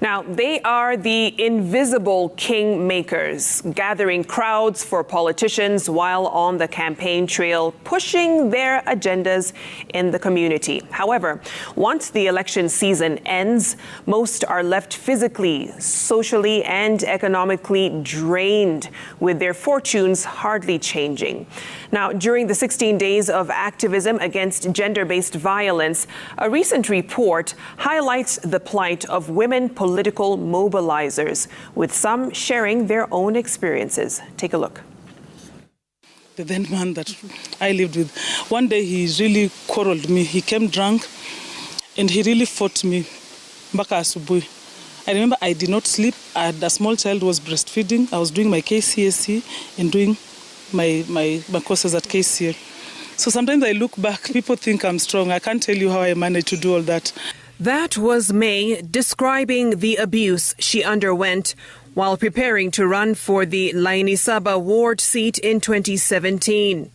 Now, they are the invisible kingmakers, gathering crowds for politicians while on the campaign trail, pushing their agendas in the community. However, once the election season ends, most are left physically, socially, and economically drained, with their fortunes hardly changing. Now, during the 16 days of activism against gender-based violence, a recent report highlights the plight of women political mobilizers, with some sharing their own experiences. Take a look. The then man that I lived with, one day he really quarreled me. He came drunk and he really fought me. Mpaka asubuhi. I remember I did not sleep. I had a small child who was breastfeeding. I was doing my KCSE and doing my courses at KCA. So sometimes I look back, people think I'm strong. I can't tell you how I managed to do all that. That was May describing the abuse she underwent while preparing to run for the Lainisaba ward seat in 2017.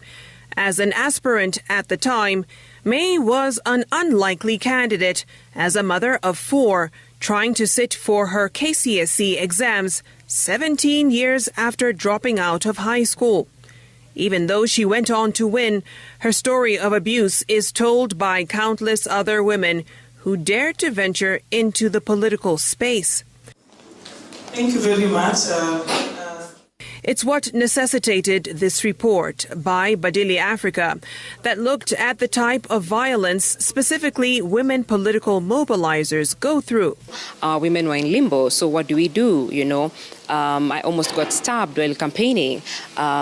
As an aspirant at the time, May was an unlikely candidate as a mother of 4 trying to sit for her KCSE exams 17 years after dropping out of high school. Even though she went on to win, her story of abuse is told by countless other women who dared to venture into the political space. Thank you very much. It's what necessitated this report by Badili Africa that looked at the type of violence specifically women political mobilizers go through. Women were in limbo, so what do we do, I almost got stabbed while campaigning.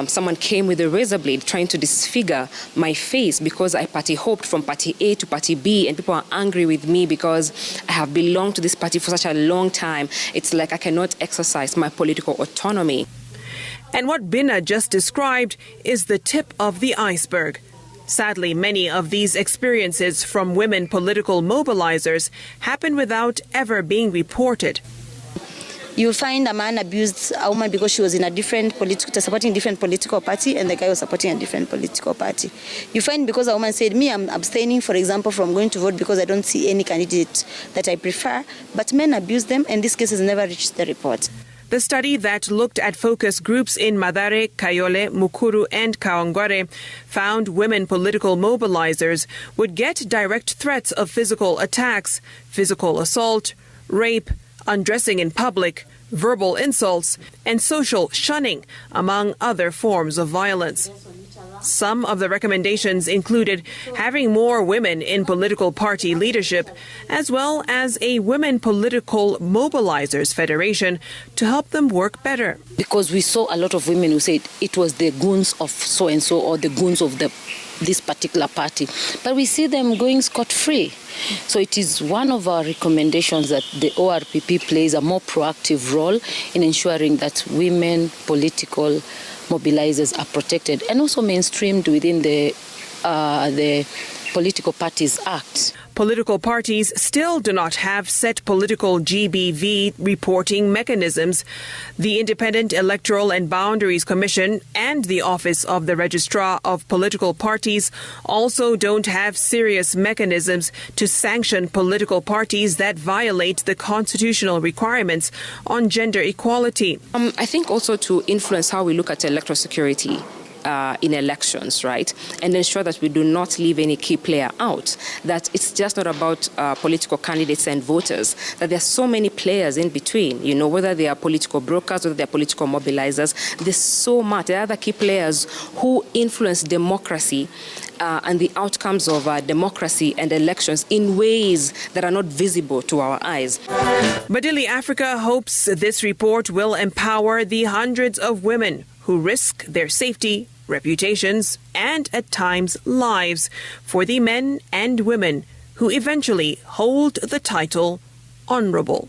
Someone came with a razor blade trying to disfigure my face because I party hopped from party A to party B, and people are angry with me because I have belonged to this party for such a long time. It's like I cannot exercise my political autonomy. And what Binna just described is the tip of the iceberg. Sadly, many of these experiences from women political mobilizers happen without ever being reported. You'll find a man abused a woman because she was in a supporting different political party, and the guy was supporting a different political party. You find because a woman said, me, I'm abstaining, for example, from going to vote because I don't see any candidate that I prefer, but men abuse them, and these cases never reached the report. The study that looked at focus groups in Madare, Kayole, Mukuru and Kawangware found women political mobilizers would get direct threats of physical attacks, physical assault, rape, undressing in public, verbal insults, and social shunning, among other forms of violence. Some of the recommendations included having more women in political party leadership, as well as a women political mobilizers federation to help them work better. Because we saw a lot of women who said it was the goons of so-and-so or the goons of this particular party. But we see them going scot-free. So it is one of our recommendations that the ORPP plays a more proactive role in ensuring that women political mobilizers are protected and also mainstreamed within the Political Parties Act. Political parties still do not have set political GBV reporting mechanisms. The Independent Electoral and Boundaries Commission and the Office of the Registrar of Political Parties also don't have serious mechanisms to sanction political parties that violate the constitutional requirements on gender equality. I think also to influence how we look at electoral security in elections, right? And ensure that we do not leave any key player out, that it's just not about political candidates and voters, that there are so many players in between, whether they are political brokers, whether they are political mobilizers. There's so much. There are other key players who influence democracy and the outcomes of democracy and elections in ways that are not visible to our eyes. Badili Africa hopes this report will empower the hundreds of women who risk their safety, reputations, and at times lives for the men and women who eventually hold the title honorable.